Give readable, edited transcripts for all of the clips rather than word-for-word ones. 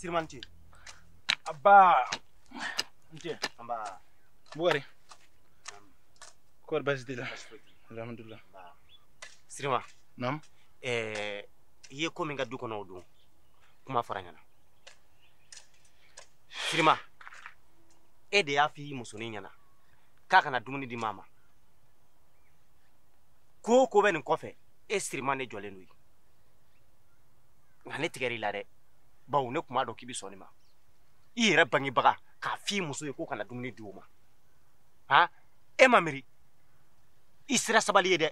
Sirimanti. Abba. Nti. Amba. Bugari. Kor basdila. Alhamdulillah. Sirima. Nam. Iye ko min ga du kono du. Kuma faranyana. Sirima. E de ya fi musoni nyana. Ka kana dumuni di mama. Ko be nin kofe. E Sirima ne jɔlen do. Nka ne tigɛr'i la dɛ. Bawo ne kuma dɔn k'i bi sɔn nin ma. I yɛrɛ bangebaga k'a f'i muso ye ko kana dumuni di o ma. Ha? E ma miiri. I sera sabali ye dɛ.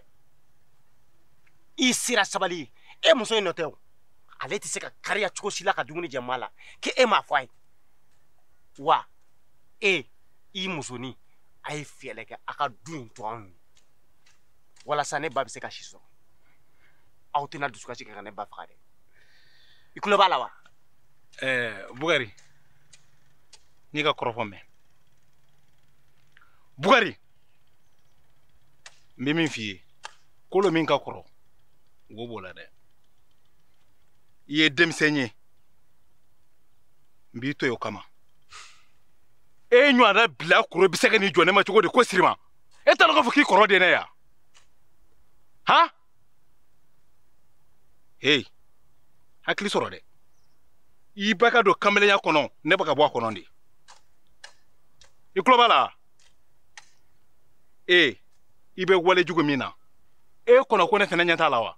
I sera sabali ye. E muso in nɔ tɛ o. Ale tɛ se ka kariya cogo si la ka dumuni jɛ maa la. K'e m'a fɔ a ye. Wa i musonin a ye fɛɛrɛ kɛ a ka du in to anw ye. Walasa ne ba bɛ se ka si sɔrɔ. Aw tɛna dusukasi kɛ ka ne ba faga dɛ. I tulo b'a la wa? Bugari. N'i ka kɔrɔfɔ mɛn. Bugari. N bɛ min f'i ye. Kolo min ka kɔrɔ. Wo b'o la dɛ. I ye denmisɛn ye. N b'i to yen o kama. E ɲɔgɔnna bila kuro bɛ se ka n'i jɔ ne ma cogo di ko Sirima? E t'a dɔn k'a fɔ k'i kɔrɔ de ne ya? Han? Hey. Hakili sɔrɔ dɛ. I ba ka don kamelenya kɔnɔ, ne bɛ ka bɔ a kɔnɔ de. I tulo b'a la? I bɛ wale jugu min na. E kɔnɔ ko ne fana ɲɛ t'a la wa?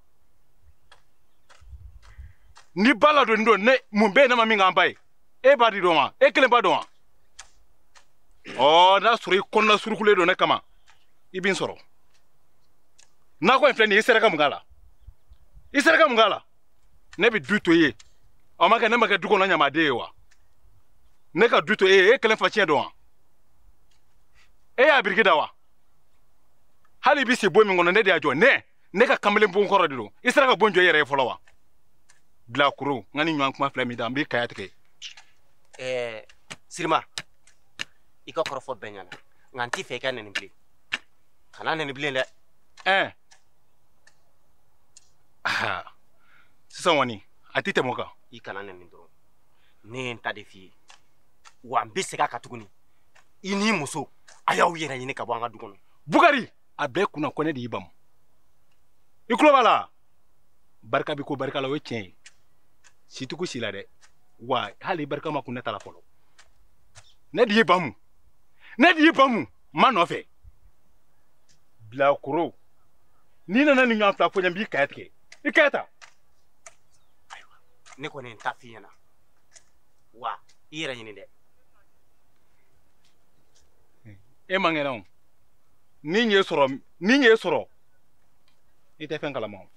Ni ba la don ne mun bɛ ne ma min k'an ba ye? E b'a di dɔn wa? E kelen b'a dɔn wa? N'a sɔrɔ i kɔnɔna surukulen don ne kama, I b'i sɔrɔ. N'a ko in filɛ nin ye, I sera ka mun k'a la? I sera ka mun k'a la? Ne bɛ du to i ye. O ma kɛ ne ma kɛ du kɔnɔ ɲamaden ye wa? Ne ka du to e kelen fa tiɲɛ dɔn wa? E y'a biriki da wa? Hali I bɛ se bon min kɔnɔ ne de y'a jɔ. Ne ka kamalen bon kɔrɔ de don. I sera ka bon jɔ I yɛrɛ ye fɔlɔ wa? Bila kuro, n ka ni ɲɔgɔn kuma filɛ min da, n b'i kaya tigɛ. Sirima, I ka kɔrɔfɔ bɛɛ ɲɛna. Nka n t'i fɛ I ka nɛni bilen. Kana nɛni bilen dɛ. Sisan kɔni, a tɛ tɛmɛ o kan. I kana nɛni dɔrɔn. Ne ye n ta de f'i ye. Wa n bɛ segin a kan tuguni. I n'i muso, a y'aw yɛrɛ ɲini ka bɔ an ka du kɔnɔ. Bugari, a bɛɛ kunna ko ne de y'i bamu. I tulo b'a la? Barika bɛ ko barika la, o ye tiɲɛ ye. Situgu si la dɛ. Wa hali barika ma kun ne ta la fɔlɔ. Ne de y'i bamu. Ne de y'i bamu. N ma nɔfɛ. Bilakoro. N'i nana nin ɲɔgɔn fila fɔ n ye, n b'i kaya tigɛ. I kaya ta. Ayiwa, ne kɔni ye n ta f'i ɲɛna. Wa I yɛrɛ ɲini dɛ. E man kɛnɛ o. Ni n y'e sɔrɔ, I tɛ fɛn kalama o.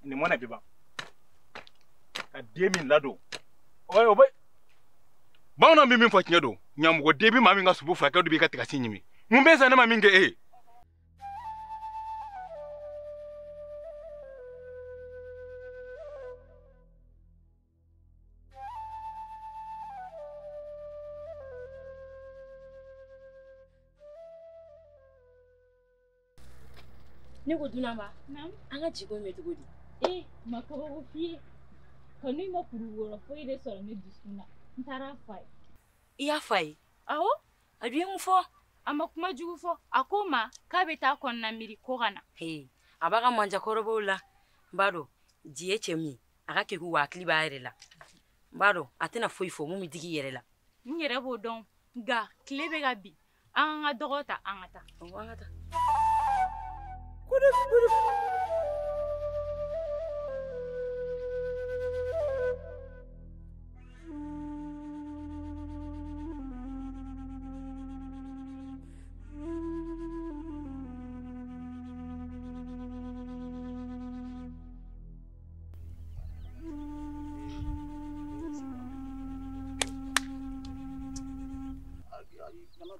Nin mɔnɛ bi ban. Ka den min ladon. O bɛ. Bamananw bɛ min fɔ tiɲɛ don. Ɲamɔgɔ den bi maa min ka subu furakɛ o de b'i ka tigasi ɲimi. Mun bɛ sa ne ma min kɛ e ye? Ne ko Dunanba, an ka jiko mɛn cogo di? Ma kabako f'i ye. Kanu in ma kuru wɔɔrɔ foyi de sɔrɔ ne dusukun na. N taara f'a ye. I y'a f'a ye? Awɔ. A dun ye mun fɔ? A ma kuma jugu fɔ. A ko n ma k'a bɛ taa kɔnɔna miiri ko ka na. A b'a ka manjakɔrɔbaw la. N b'a dɔn, di ye cɛ min ye, a ka kɛ k'u hakili b'a yɛrɛ la. N b'a dɔn, a tɛna foyi fɔ mun bɛ digi i yɛrɛ la. N yɛrɛ b'o dɔn. Nka tile bɛ ka bin. An ka dɔgɔ ta an ka taa. An ka taa.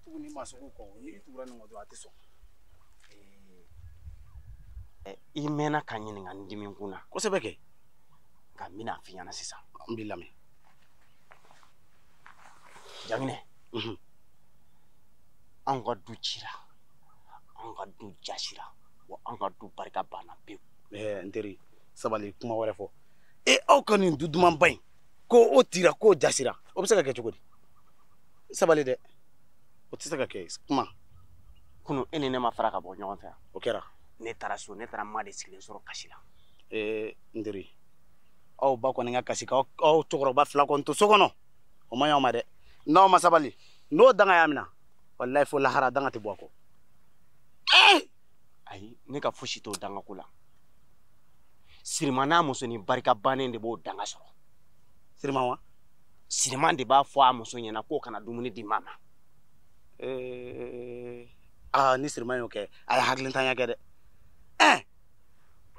Tuguni masogo kɔ ni tugura nin kɔ dɔrɔn a tɛ sɔn. I mɛnna ka ɲininka n dimi kun na kosɛbɛ kɛ. Nka n bɛna f'i ɲɛna sisan. N b'i lamɛn. Jaginɛ. An ka du cira. An ka du jasira. Wa an ka du barika banna pewu. N teri, sabali kuma wɛrɛ fɔ aw ka nin du duman ba in ko o tira ko jasira o bɛ se ka kɛ cogo di sabali dɛ o tɛ se ka kɛ kuma kunu e ni ne ma fara ka bɔ ɲɔgɔn fɛ o kɛra ne taara so ne taara ma de sigilen sɔrɔ kasi la n teri aw ba kɔni ka kasi k'aw cɛkɔrɔba fila kɔni to so kɔnɔ o ma ɲi aw ma dɛ n'aw ma sabali n'o danga y'a minɛ walayi fo lahara danga tɛ bɔ a kɔ ayi ne ka fosi t'o dangako la Sirima n'a muso ni barika bannen de b'o danga sɔrɔ Sirima wa Sirima de b'a fɔ a muso ɲɛna k'o kana dumuni di ma ni Sirima y'o kɛ a ye hakilintanya kɛ dɛ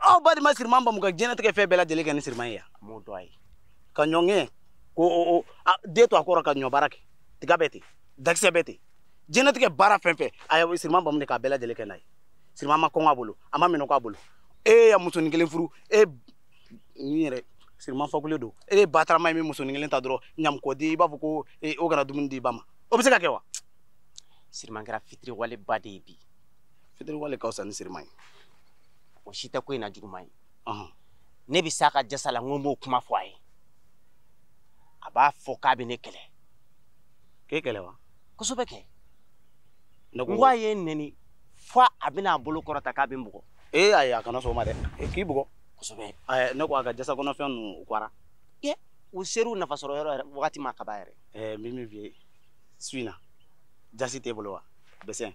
aw ba de ma Sirima bamu ka diɲɛlatigɛ fɛn bɛɛ lajɛlen kɛ ni Sirima ye yan m'o dɔn a ye ka ɲɔngɛ ko den to a kɔrɔ ka ɲɔ baara kɛ tiga bɛɛ ten dakisɛ bɛɛ ten diɲɛlatigɛ baara fɛn fɛn a ye Sirima bamu de k'a bɛɛ lajɛlen kɛ n'a ye Sirima ma kɔngɔ a bolo a ma minɛ k'a bolo ya musonin kelen furu ni yɛrɛ Sirima fakulen don batarama ye min musonin kelen ta dɔrɔn ɲamukɔdi i b'a fɔ ko o kana dumuni di ba ma o bɛ se ka kɛ wa Sirima kɛra fitiri wale ba de ye bi fitiri wale ka fisa ni Sirima ye o si tɛ ko in na juguman ye ne bɛ s'a ka jasa la n ko n b'o kuma fɔ a ye a b'a fɔ k'a bɛ ne kɛlɛ k'e kɛlɛ wa kosɛbɛ kɛ n ko a ye nɛni fo a bɛna a bolo kɔrɔta k'a bɛ n bugɔ ayi a kana sɔn o ma dɛ k'i bugɔ kosɛbɛ ne ko a ka jasa kɔnɔfɛn ninnu u kwara u ser'u nafasɔrɔ yɔrɔ yɛrɛ wagati ma kaba yɛrɛ n bɛ min f'i ye su in na jasi t'e bolo wa bɛsɛn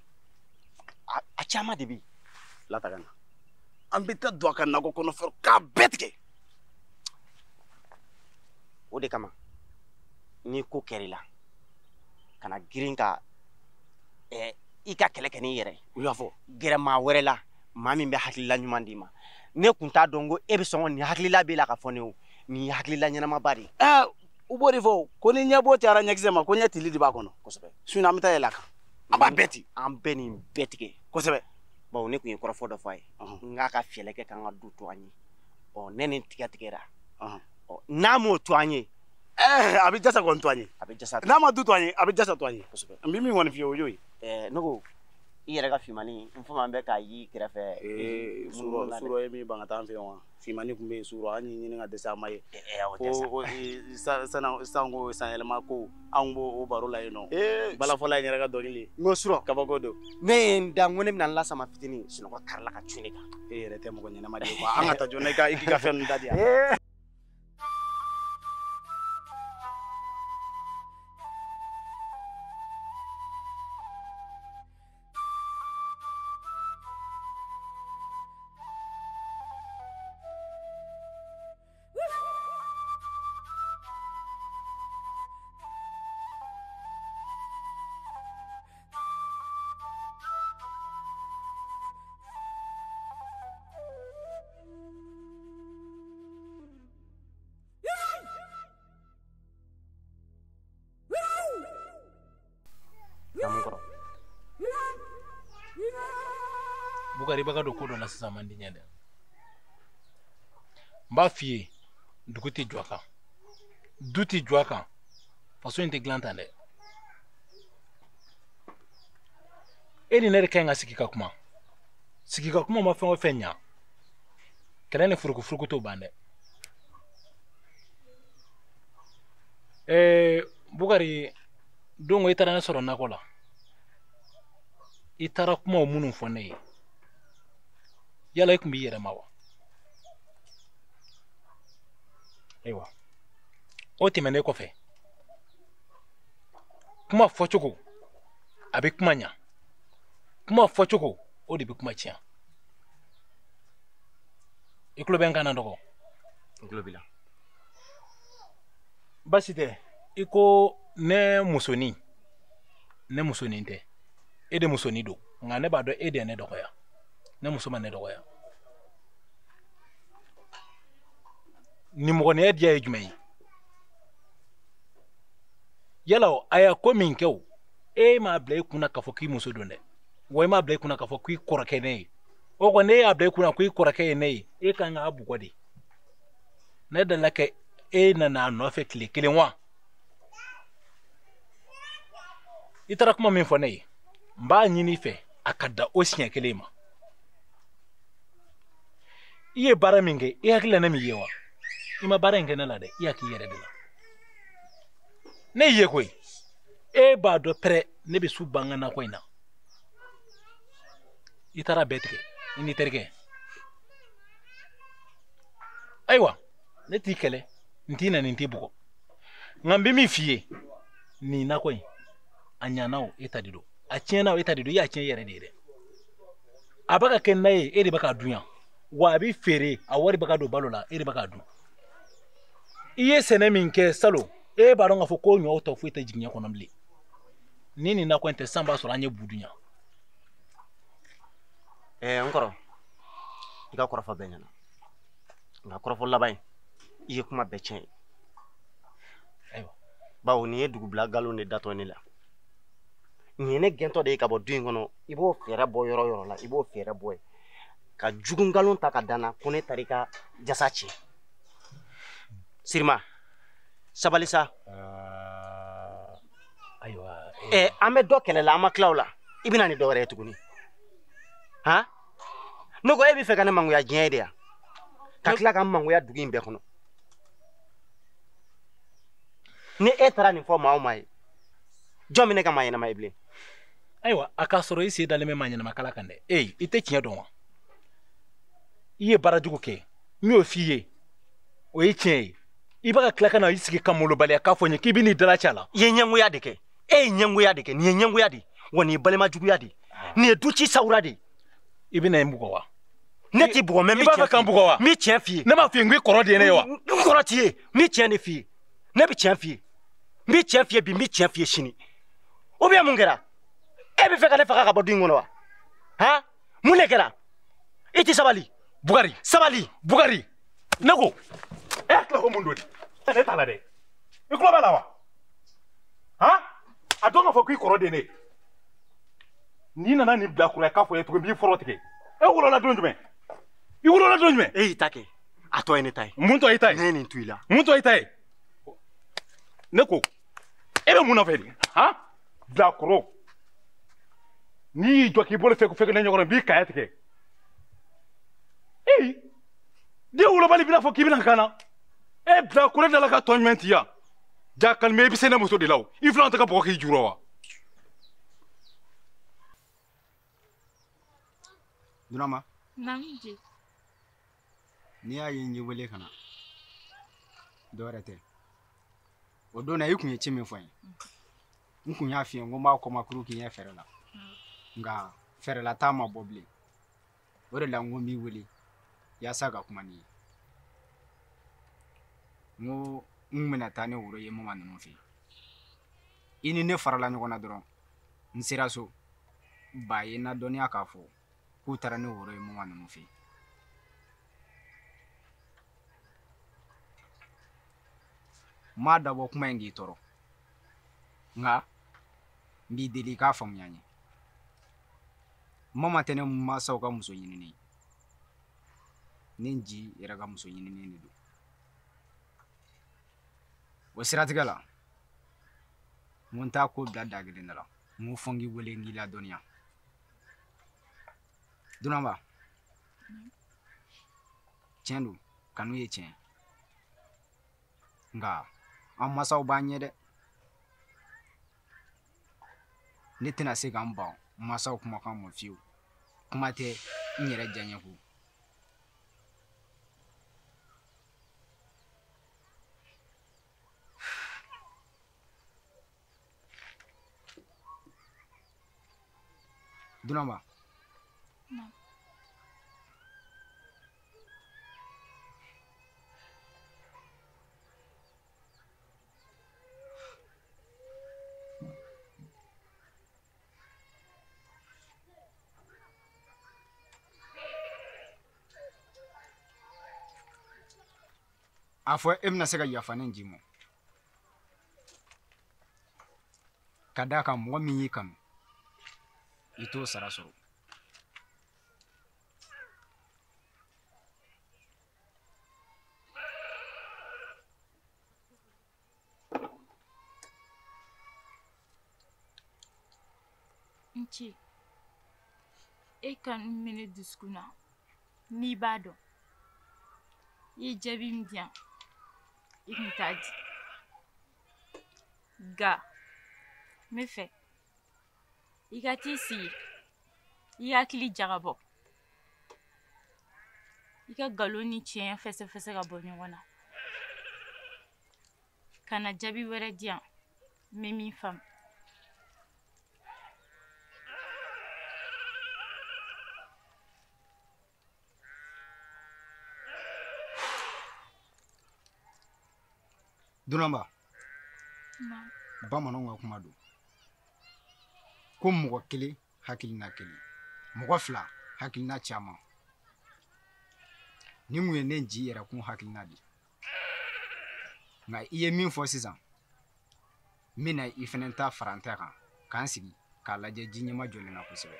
a caman de bɛ yen fila ta ka na an bɛ taa don a ka nakɔ kɔnɔfɛn k'a bɛɛ tigɛ o de kama ni ko kɛr'i la kana girin ka i ka kɛlɛ kɛ n'i yɛrɛ u y'a fɔ gɛrɛ maa wɛrɛ la maa min bɛ hakilila ɲuman d'i ma ne kun t'a dɔn ko e bɛ sɔn nin hakilila b'e la ka fɔ ne o nin hakilila ɲɛnamaba de ye u b'o de fɔ ko ni ɲɛbɔ cayara ɲɛkisɛ ma ko ɲɛ tili de b'a kɔnɔ kosɛbɛ su in na an bɛ taa yɛlɛ a kan an b'a bɛɛ ten an bɛɛ nin bɛɛ tigɛ kosɛbɛ bawo ne kun ye kɔrɔfɔ dɔ fɔ a ye n k'a ka fɛɛrɛ kɛ k'an ka du to an ye ne nin tigɛra n'a m'o to an ye a bɛ jasa kɔni to an ye a bɛ jasa n'a ma du to an ye a bɛ jasa to an ye kosɛbɛ n bɛ min kɔni f'i ye o y'o ye ne ko i yɛrɛ ka fimani n fɔ ma bɛ k'a y'i kɛrɛfɛ suro ye min ban ka taa an fɛ yan wa fimani tun bɛ yen suro an y'i ɲini ka dɛsɛ a ma ye sanko san yɛlɛma ko anw b'o baro la yen nɔ balafɔla ye n yɛrɛ ka dɔnkili n ko surɔ kabako don ne ye n da n ko ne bɛna n lasama fitinin sunɔgɔ karila ka cun ne kan e yɛrɛ tɛ mɔgɔ ɲɛnama de ye quoi an ka taa joona i k'i ka fɛn ninnu da di yan Bukari baka do ko dɔ la sisan man di ɲɛ dɛ n b'a f'i ye dugu tɛ jɔ a kan du tɛ jɔ a kan faso in tɛ dilan tan dɛ e ni ne de ka ɲi ka sigi ka kuma ma fɛn o fɛn ɲa kɛlɛ ni furukufuruku t'o ban dɛ Bukari don i taara ne sɔrɔ nakɔ la i taara kumaw minnu fɔ ne ye yala i tun b'i yɛrɛ ma wa ayiwa o tɛmɛnen kɔfɛ kuma fɔcogo a bɛ kuma ɲa kuma fɔcogo o de bɛ kuma tiɲɛ i tulo bɛ n kan na dɔgɔ n tulo b'i la basi tɛ i ko ne musonin tɛ e de musonin don nka ne b'a dɔn e de ye ne dɔgɔya ne muso ma ne dɔgɔya nimɔgɔniya diya ye jumɛn ye yala a y'a ko min kɛ o e m'a bila i kunna k'a fɔ k'i muso don dɛ wa i m'a bila i kunna k'a fɔ k'i kɔrɔkɛ ne ye o kɔni ne y'a bila i kunna k'i kɔrɔkɛ ye ne ye e kan k'a bugɔ de ne dala kɛ e nana a nɔfɛ tile kelen wa i taara kuma min fɔ ne ye n b'a ɲini i fɛ a ka da o siɲɛ kelen ma I ye baara min kɛ i hakili la ne min ye wa i ma baara in kɛ ne la dɛ i hakili yɛrɛ de la ne ye koyi e b'a dɔn pɛrɛ ne bɛ su ban n ka nakɔ in na i taara bɛɛ tigɛ i n'i terikɛ ayiwa ne t'i kɛlɛ n t'i na nin t'i bugɔ nka n bɛ min f'i ye nin nakɔ in a ɲana o e ta de don a tiɲɛna o e ta de don i y'a tiɲɛ i yɛrɛ de ye dɛ a bɛ ka kɛ n'a ye e de bɛ k'a dun yan wa a bɛ feere a wari bɛ ka don balo la e de bɛ k'a dun i ye sɛnɛ min kɛ salon e b'a dɔn k'a fɔ ko ɲɔw tɔ foyi tɛ jigin ɲɛ kɔnɔ bilen ni nin nakɔ in tɛ san b'a sɔrɔ an ye bu dun yan n kɔrɔ i ka kɔrɔfɔ bɛɛ ɲɛna nka kɔrɔfɔ laban in i ye kuma bɛɛ tiɲɛ ye ayiwa bawo nin ye dugubila galon de datɔ ne la nin ye ne gɛntɔ de ye ka bɔ du in kɔnɔ i b'o fɛɛrɛ bɔ yɔrɔ yɔrɔ la i b'o fɛɛrɛ bɔ ye ka jugu nkalon ta ka danna ko ne taara i ka jasa tiɲɛ Sirima sabali sa ayiwa an bɛ dɔ kɛlɛ la an ma tila o la i bɛna ni dɔ wɛrɛ ye tuguni han ne ko e bɛ fɛ ka ne mangoya diɲɛ ye de yan ka tila ka n mangoya dugu in bɛɛ kɔnɔ ni e taara nin fɔ maa o maa ye jɔn bɛ ne ka maa ɲɛnama ye bilen ayiwa a k'a sɔrɔ i sen dalen bɛ maa ɲɛnamakala kan dɛ i tɛ tiɲɛ dɔn wa i ye baara jugu kɛ n y'o f'i ye o ye tiɲɛ ye i bɛ ka tila ka na i sigi ka malobaliya k'a fɔ n ye k'i bɛ n'i dala ci a la i ye ɲɛngoya de kɛ e ye ɲɛngoya de kɛ nin ye ɲɛngoya de wa nin ye balimajuguya de nin ye du ci sawura de i bɛna n bugɔ wa ne t'i bugɔ mɛ n bɛ b'a fɛ ka n bugɔ wa n bɛ tiɲɛ f'i ye ne m'a f'i ye n ko i kɔrɔ de ye ne ye wa n kɔrɔ t'i ye n bɛ tiɲɛ de f'i ye ne bɛ tiɲɛ f'i ye n bɛ tiɲɛ f'i ye bi n bɛ tiɲɛ f'i ye sini ou bien mun kɛra e bɛ fɛ ka ne faga ka bɔ du in kɔnɔ wa han mun de kɛra i tɛ sabali Bugari sabali Bugari ne ko e hakili la ko mun don de ne t'a la dɛ i tulo b'a la wa han a dɔn k'a fɔ k'i kɔrɔ de ye ne ye n'i nana nin bilakura ye k'a fɔ ye tugun n b'i fɔlɔ tigɛ e wolola don jumɛn i wolola don jumɛn e y'i ta kɛ a tɔ ye ne ta ye mun tɔ y'i ta ye ne ye nin to i la mun tɔ y'i ta ye ne ko e bɛ mun nɔfɛ de han bilakoro n'i y'i jɔ k'i bolo fɛn ne ɲɔgɔn n b'i kaya tigɛ den wolobali bɛna fɔ k'i bɛna kan na e bilakoro dala ka tɔ jumɛn ti yan ja kalime i bɛ se ne muso de la o i filanw tɛ ka bɔgɔ k'i juru wa Dunama Namji. n'i y'a ye n ye wele ka na dɔ wɛrɛ tɛ o don na i kun ye ci min fɔ n ye n kun y'a f'i ye n ko n b'a kɔmakuru k'i ɲɛ fɛɛrɛ la nka fɛɛrɛla taa ma bɔ bilen o de la n ko n b'i wele yaasa ka kuma n'i ye n ko n bɛna taa ni woro ye mama ninnu fɛ yen i ni ne farala ɲɔgɔn na dɔrɔn n sera so ba ye n na dɔnniya k'a fɔ k'u taara ni woro ye mama ninnu fɛ yen n m'a dabɔ kuma in k'i tɔɔrɔ nka n b'i deli i k'a faamuya n ye mama tɛ ne mansaw ka muso ɲinini ye ne n ji yɛrɛ ka muso ɲinini de don o siratigɛ la n ko n t'a ko bila da kelen da la n ko fɔ n k'i wele n k'i ladɔnniya Dunanba tiɲɛ don kanu ye tiɲɛ nka an masaw b'an ɲɛ dɛ ne tɛna se ka n ban masaw kumakan ma fiyewu kuma tɛ n yɛrɛ diyaɲɛ ko Dunanba a fɔ e bɛna se ka yafa ne ji ma ka d'a kan mɔgɔ min y'i kanu i t'o sara sɔrɔ Nci, e kanu min bɛ ne dusukun na n'i b'a dɔn I jabi min diyan I kun t'a di ga n bɛ fɛ I ka t'i sigi I hakili jagabɔ I ka nkalon ni tiɲɛ fɛsɛfɛsɛ ka bɔ ɲɔgɔn na ka na jaabi wɛrɛ di yan n bɛ min faamu Dunanba bamananw ka kuma don ko mɔgɔ kelen hakilina kelen mɔgɔ fila hakilina caman ni mun ye ne ji yɛrɛ kun hakilina di nka I ye min fɔ sisan n bɛna I fɛnɛ ta farantɛ kan k'an sigi k'a lajɛ ji ɲɛma jɔlen na kosɛbɛ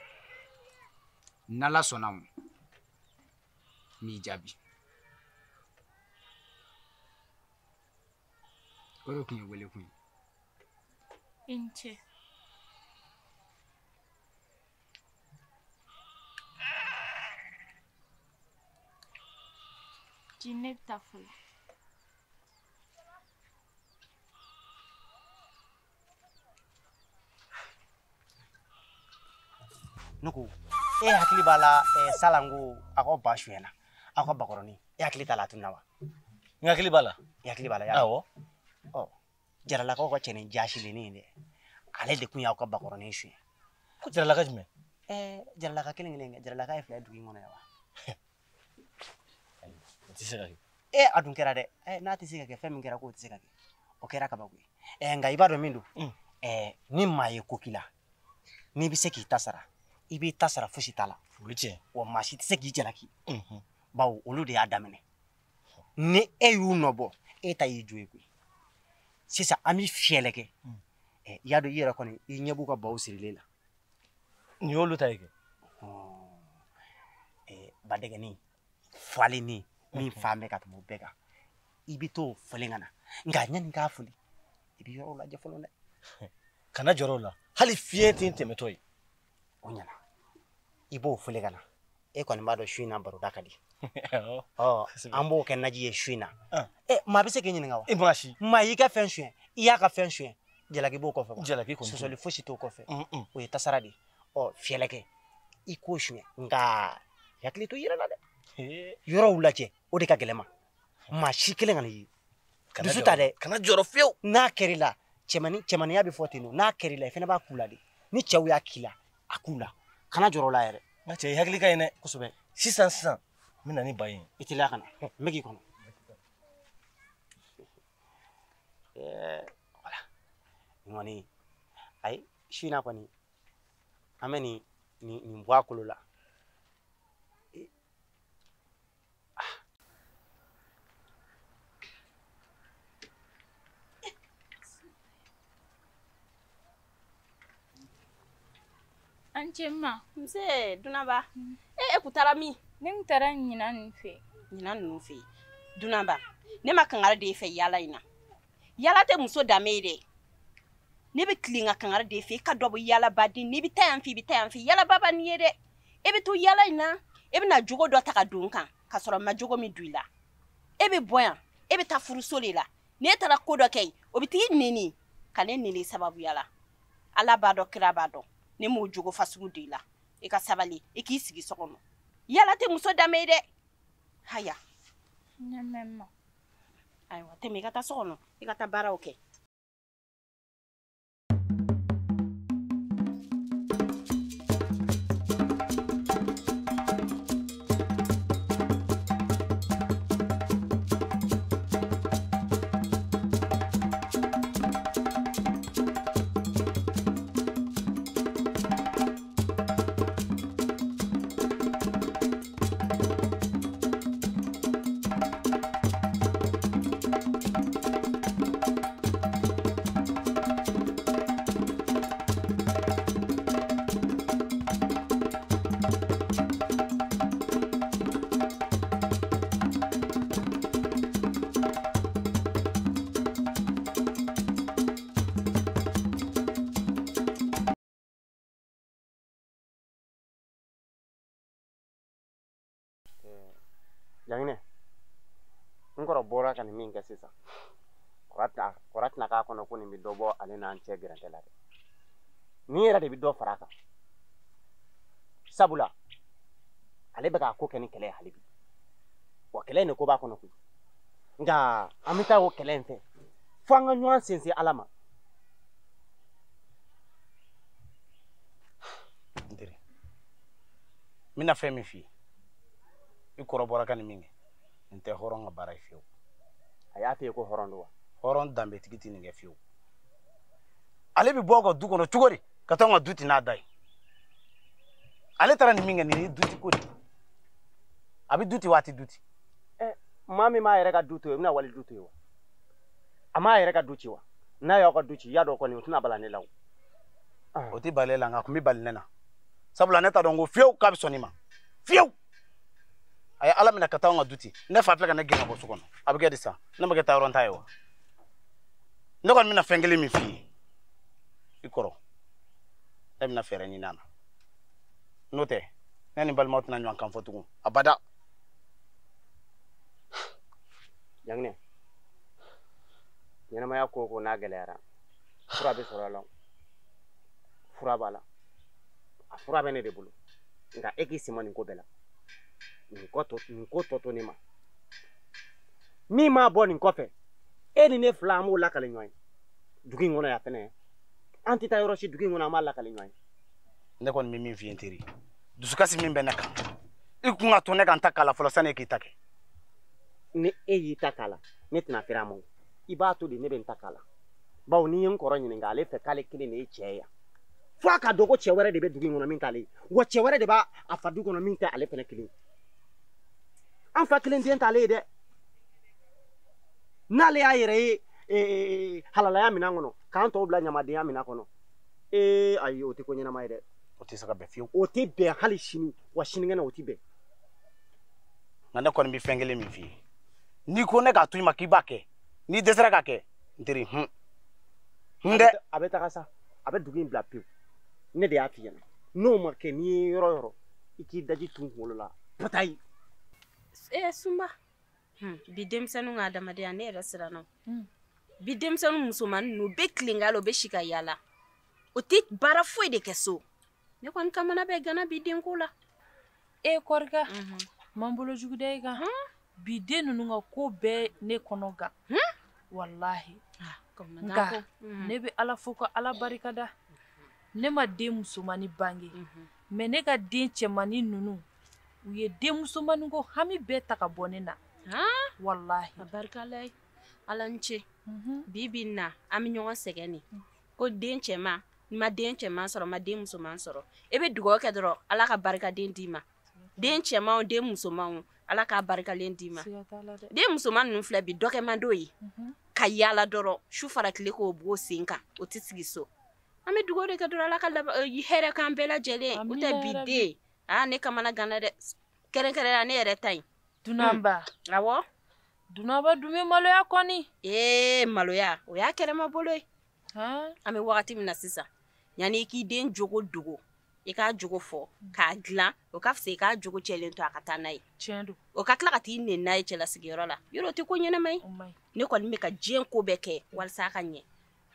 n'Ala sɔnna ma n b'i jaabi o de kun ye wele kun ye I ni ce ji ne bɛ taa fɔlɔ ne ko e hakili b'a la salango a ka ba suyana aw ka bakɔrɔni e hakili t'a la tun na wa n hakili b'a la e hakili b'a la awɔ jaralakaw ka cɛnin jasilenin dɛ ale de kun y'aw ka bakɔrɔnin suɲɛ ko jaralaka jumɛn jaralaka kelen kelen kɛ jaralaka ye fila dugu in kɔnɔ yan wa o tɛ se ka kɛ a dun kɛra dɛ n'a tɛ se ka kɛ fɛn min kɛra k'o tɛ se ka kɛ o kɛra kabako ye nka I b'a dɔn min don ni maa ye ko k'i la n'i bɛ se k'i ta sara I b'i ta sara fosi t'a la o ye tiɲɛ wa maa si tɛ se k'i jalaki bawo olu de y'a daminɛ ni e y'u nɔbɔ e ta y'i jo ye koyi sisan an bɛ fiyɛlɛ kɛ I y'a dɔn I yɛrɛ kɔni I ɲɛ b'u ka baw sirilen la nin y'olu ta ye kɛ badɛgɛnin falenni min fan bɛ ka tɛmɛ o bɛɛ kan I bɛ t'o fɔlen ka na nka ɲani k'a foli I bɛ yɔrɔw lajɛ fɔlɔ dɛ kana jɔrɔ o la hali fiɲɛ tɛ n tɛmɛtɔ ye o ɲɛna I b'o fɔlen ka na e kɔni b'a dɔn su in na baroda ka di an b'o kɛ naji ye su in na maa bɛ se k'i ɲininka wa I ma si maa y'i ka fɛn suɲɛ I y'a ka fɛn suɲɛ jalaki b'o kɔfɛ wa jalaki kɔni sɔsɔli fosi t'o kɔfɛ o ye tasara de ye fiyɛlɛ kɛ I k'o suɲɛ nka hakili to I yɛrɛ la dɛ yɔrɔw lajɛ o de ka gɛlɛn ma maa si kelen ka na ye dusu ta dɛ kana jɔrɔ fiyewu n'a kɛr'i la cɛmaniya bɛ fɔ ten n'a kɛr'i la I fɛnɛ b'a k'u la de ni cɛw y'a k'i la a k'u la kana jɔrɔ o la yɛrɛ n ka cɛ I hakili ka ɲi dɛ kosɛbɛ sisan n bɛ na ni ba ye I teliya ka na n bɛ k'i kɔnɔ wala nin kɔni ayi su in na kɔni an bɛ nin bɔ a kolo la an cɛ ma nse Dunanba e kun taara min ne kun taara ɲinan ninnu fɛ ɲinan ninnu fɛ Dunanba ne ma kangari de fɛ yala in na yala tɛ muso danbe ye dɛ ne bɛ tilen ka kangari de fɛ I ka dɔ bɔ yala baden n'i bɛ taa yan fɛ I bɛ taa yan fɛ yala baba nin ye dɛ e bɛ to yala in na e bɛ na jogo dɔ ta ka don kan ka sɔrɔ ma jogo min don I la e bɛ bɔ yan e bɛ taa furuso de la n'e taara ko dɔ kɛ o bɛ t'i neni ka ne neni sababuya la Ala b'a dɔn kira b'a dɔn ne m'o jogo fasugu don I la I ka sabali I k'i sigi so kɔnɔ yala tɛ muso danbe ye dɛ haya ɲamɛ ma ayiwa tɛmɛ I ka taa so kɔnɔ I ka taa baaraw kɛ bɔra ka nin min kɛ sisan kɔrɔ tɛna k'a kɔnɔ ko nin bɛ dɔ bɔ ale n'an cɛ gɛrɛntɛ la dɛ nin yɛrɛ de bɛ dɔ far'a kan sabula ale bɛ k'a ko kɛ ni kɛlɛ ye hali bi wa kɛlɛ in de ko b'a kɔnɔ koyi nka an bɛ taa o kɛlɛ in fɛ fo an ka ɲɔgɔn sinsin ala ma n teri n bɛna fɛn min f'i ye i kɔrɔ bɔra ka nin min kɛ nin tɛ hɔrɔn ka baara ye fiyewu a y'a f'i ye ko hɔrɔn don wa hɔrɔn danbetigi tɛ nin kɛ fiyewu ale bɛ bɔ ka du kɔnɔ cogo di ka taa an ka du ti n'a da ye ale taara nin min kɛ nin ye duti ko de a bɛ du ti waati du ti maa min b'a yɛrɛ ka du to ye o bɛna wali du to ye wa a m'a yɛrɛ ka du ci wa n'a y'aw ka du ci y'a dɔn kɔni o tɛna bala ne la o o tɛ bali la nka a kun bɛ bali ne na sabula ne t'a dɔn ko fiyewu k'a bɛ sɔn nin ma fiyewu a ye ala minɛ ka taa an ka du ti ne fa filɛ ka ne gɛn ka bɔ so kɔnɔ a bɛ kɛ di sa ne ma kɛ taa yɔrɔ ta ye wa ne kɔni bɛna fɛn kelen min f'i ye i kɔrɔ ne bɛna fɛɛrɛ ɲini a na n'o tɛ ne ni balimaw tɛna ɲɔgɔn kan fɔ tugun abada Janginɛ ɲɛnamaya ko ko n'a gɛlɛyara fura bɛ sɔrɔ a la fura b'a la a fura bɛ ne de bolo nka e k'i sima nin ko bɛɛ la nin ko tɔ to ne ma min m'a bɔ nin kɔfɛ e ni ne fila an b'o lakale ɲɔgɔn ye dugu in kɔnɔ yan fɛnɛ an tɛ taa yɔrɔ si dugu in kɔnɔ an b'a lakale ɲɔgɔn ye ne kɔni bɛ min f'i ye n teri dusukasi min bɛ ne kan i kun ka to ne ka n ta k'a la fɔlɔ sani e k'i ta kɛ ni e y'i ta k'a la ne tɛna feere a ma i b'a to de ne bɛ n ta k'a la bawo n'i ye n kɔrɔ ɲininka ale fɛ k'ale kelen de ye cɛ ye yan fo a ka dɔn ko cɛ wɛrɛ de bɛ dugu in kɔnɔ min t'ale ye wa cɛ wɛrɛ de b'a fa du kɔnɔ min tɛ ale fɛnɛ kelen an fa kelen den t'ale ye dɛ n'ale y'a yɛrɛ ye halalaya minan kɔnɔ k'an tɔw bila ɲamadenya minan kɔnɔ ayi o tɛ ko ɲɛnama ye dɛ o tɛ se ka bɛn fiyewu o tɛ bɛn hali sini wa sinikɛnɛ o tɛ bɛn nka ne kɔni bɛ fɛn kelen min f'i ye n'i ko ne k'a to i ma k'i b'a kɛ n'i dɛsɛra k'a kɛ n teri dɛ a bɛ taga sa a bɛ dugu in bila pewu ne de y'a f'i ɲɛna n'o ma kɛ n'i ye yɔrɔ yɔrɔ i k'i daji tun kunkolo la patayi sunba bi denmisɛnninw ka adamadenya ne yɛrɛ siranna bi denmisɛnninw musomanin ninnu u bɛ tilenka la u bɛ si ka yaala o tɛ baara foyi de kɛ so ne kɔni kamana bɛ gana bi denko la kɔrɔkɛ man bolo jugu da i kan bi den ninnu ka ko bɛɛ ne kɔnɔ gan walahi nka ne bɛ ala fo ka ala barikada ne ma den musomani bange mɛ ne ka den cɛmani ninnu u ye den musomani ko hami bɛɛ ta ka bɔ ne na walahi a barikala ala n ce bi na an bɛ ɲɔgɔn sɛgɛn ni ko den cɛman ni ma den cɛman sɔrɔ ma den musoman sɔrɔ e bɛ dugawu kɛ dɔrɔn ala ka barikaden d'i ma den cɛmanw den musomanw ala k'a barikalen d'i ma den musoman ninnu filɛ bi dɔ kɛ man d'o ye ka yaala dɔrɔn su fara tile k'o b'o sen kan o tɛ sigi so an bɛ dugawu de kɛ dɔrɔn ala ka hɛrɛ k'an bɛɛ lajɛlen o tɛ bi den ne kamana gana dɛ kɛrɛnkɛrɛnya ne yɛrɛ ta yen dunanba awɔ dunanba dun bɛ maloya kɔni maloya o y'a kɛrɛma bolo ye an bɛ wagati min na sisan yanni i k'i den jogo dogo i k'a jogo fɔ k'a dilan o ka fisa i k'a jogo cɛlen to a ka taa n'a ye o ka tila ka t'i nɛni n'a ye cɛlasigiyɔrɔ la yɔrɔ o tɛ ko ɲɛnama ye ne kɔni bɛ ka diɲɛ ko bɛɛ kɛ walasa a ka ɲɛ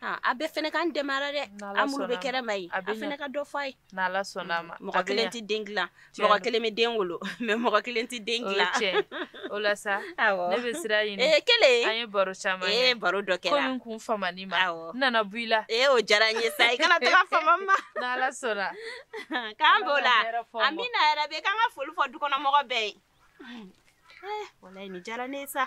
a bɛɛ fɛnɛ k'an dɛmɛ ara dɛ an minnu bɛ kɛnɛma ye a fɛnɛ ka dɔ fɔ a ye n'ala sɔnna a ma mɔgɔ kelen tɛ den dilan mɔgɔ kelen bɛ den wolo mɛ mɔgɔ kelen tɛ den dilan o la sa ne bɛ sira ɲini kelen an ye baro caman kɛ baro dɔ kɛra komi n kun famani ma n nana bɔ i la o diyara n ye sa i kana taga fama ma n'ala sɔnna k'an b'o la an bɛ na yɛrɛ bɛ k'an ka foli fɔ dukɔnɔmɔgɔ bɛɛ ye walayi nin diyara ne ye sa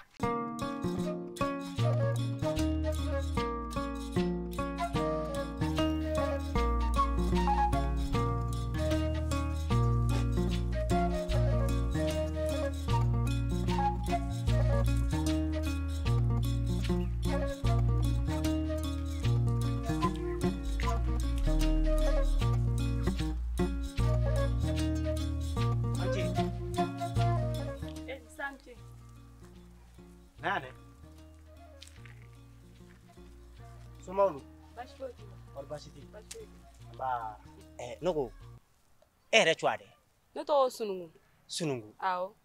Nane. Somaulu. Bashiti. Ba noko. Ere chwade. Ne to sunungu. Sunungu. Awo.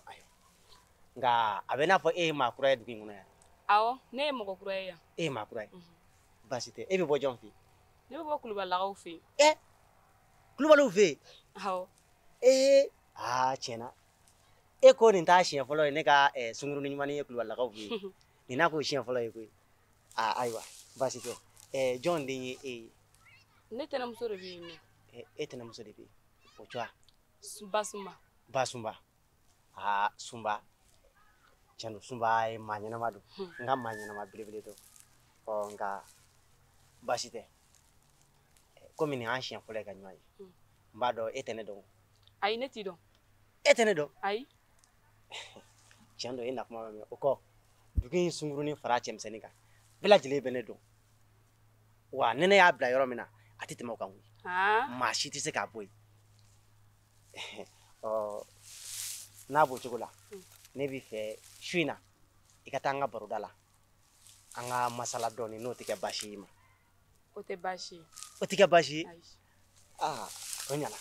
Ayo. nga a bɛ n'a fɔ e ye maa kura ye dugu in kɔnɔ yan. Awɔ, ne ye mɔgɔ kura ye yan. E ye maa kura ye. Baasi tɛ e bɛ bɔ jɔn fɛ yen? Ne bɛ bɔ Kulubalilakaw fɛ yen. Kulubaliw fɛ yen? Awɔ. Tiɲɛna e ko nin t'a siɲɛ fɔlɔ ye ne ka sunkurunin ɲumanin ye Kulubalilakaw fɛ yen. Nin n'a ko siɲɛ fɔlɔ ye koyi. Ayiwa baasi tɛ jɔn den ye e ye? Ne tɛnɛmuso de bɛ yen nɔ. E tɛnɛmuso de bɛ yen o cogoya? Basumba. Basumba. Sunba tiɲɛ don Sunba ye maa ɲɛnama don n ka maa ɲɛnama belebele don nka baasi tɛ komi nin y'an siɲɛ fɔlɔ ye ka ɲɔgɔn ye n b'a dɔn e tɛ ne dɔn. Ayi ne t'i dɔn. E tɛ ne dɔn? Ayi. Tiɲɛ don e na kuma ma mɛn o kɔ dugu in sunkurunin fara cɛmisɛnnin kan bɛɛ lajɛlen bɛ ne dɔn wa ni ne y'a bila yɔrɔ min na a tɛ tɛmɛ o kan koyi maa si tɛ se k'a bɔ yen n'a b'o cogo la ne b'i fɛ su in na i ka taa an ka baroda la an ka masala dɔɔni n'o tɛ kɛ baasi ye i ma. O tɛ baasi ye. O tɛ kɛ baasi ye? o ɲɛna.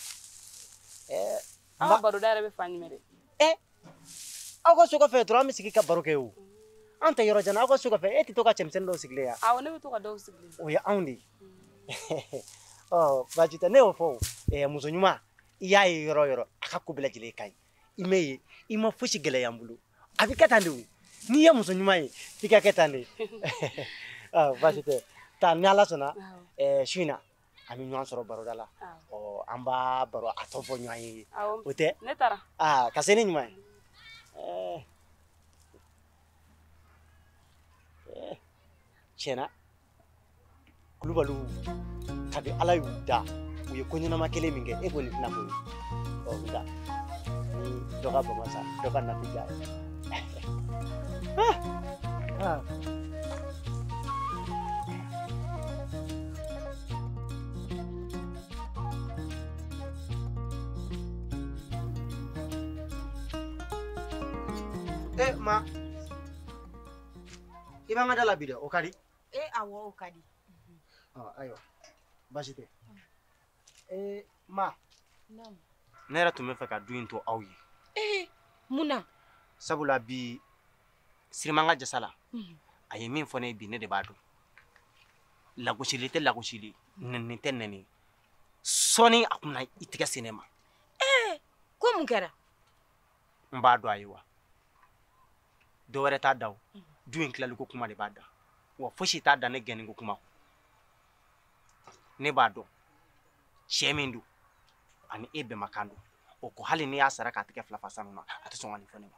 An ka baroda yɛrɛ bɛ fan jumɛn de? Aw ka so kɔfɛ dɔrɔn an bɛ sigi ka baro kɛ o. An tɛ yɔrɔ jan aw ka so kɔfɛ e tɛ to ka cɛmisɛnnin dɔw sigilen yan? Awɔ ne bɛ to ka dɔw sigilen. O ye anw de ye. Baasi tɛ ne y'o fɔ o muso ɲuman i y'a ye yɔrɔ o yɔrɔ a ka ko bɛɛ lajɛlen ka ɲi i m'a ye i ma fosi gɛlɛya n bolo a bɛ kɛ tan de o n'i ye muso ɲuman ye f'i ka kɛ tan de baasi tɛ taa ni Ala sɔnna su in na an bɛ ɲɔgɔn sɔrɔ baroda la an b'a baro a tɔ fɔ ɲɔgɔn ye o tɛ? Ne taara. Ka se ni ɲuman ye. Tiɲɛna Kulubaliw kabi Ala y'u da u ye ko ɲɛnama kelen min kɛ e kɔni tɛna k'o ye nka ni dɔ ka bama sa dɔ ka nafi diya ma i b'an ka da la bi dɛ o ka di? Awɔ o ka di. Ayiwa baasi tɛ ma ne yɛrɛ tun bɛ fɛ ka du in to aw ye. Mun na? Sabula bi Sirimanga Jasa la a ye min fɔ ne ye bi ne de b'a dɔn lagosili tɛ lagosili nɛni tɛ nɛni sɔɔni a kun na i tigɛ se ne ma. Ko mun kɛra? N b'a dɔn a ye wa dɔ wɛrɛ t'a da o du in tilaliko kuma de b'a da wa fosi t'a da ne gɛnniko kuma ne b'a dɔn cɛ min don ani e bɛnbakan don o ko hali n'i y'a sara k'a tigɛ fila fa sanu na a tɛ sɔn ka nin fɔ ne ma.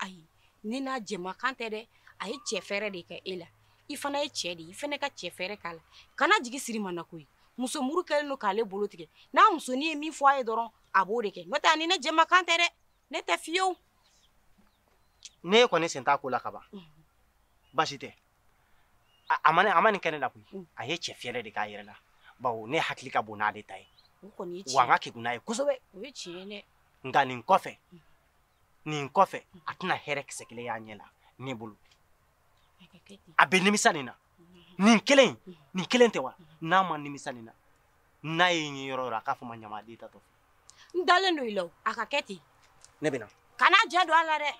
Ayi ne n'a jɛmakan tɛ dɛ a ye cɛ fɛrɛ de kɛ e la i fana ye cɛ de i fana ka cɛ fɛrɛ k'a la kana jigi Sirima na koyi muso muru kɛlen don k'ale bolo tigɛ n'a musonin ye min fɔ a ye dɔrɔn a b'o de kɛ n'o tɛ ani ne jɛmakan tɛ dɛ ne tɛ fiyewu. Ne kɔni sen t'a ko la ka ban baasi tɛ a ma nin kɛ ne la koyi a ye cɛ fɛrɛ de k'a yɛrɛ la bawo ne hakili ka bon n'ale ta ye wa n ka kegun n'a ye kosɛbɛ. O ye tiɲɛ ye dɛ. nka nin kɔfɛ a tɛna hɛrɛ kisɛ kelen y'a ɲɛ la ne bolo a bɛ nimisa nin na nin kelen tɛ wa n'a ma nimisa nin na n'a ye n ye yɔrɔ o yɔrɔ a k'a fɔ n ma ɲamaden ta tɔ. N dalen don i la a ka kɛ ten. Ne bɛ na. Kana ja don a la dɛ.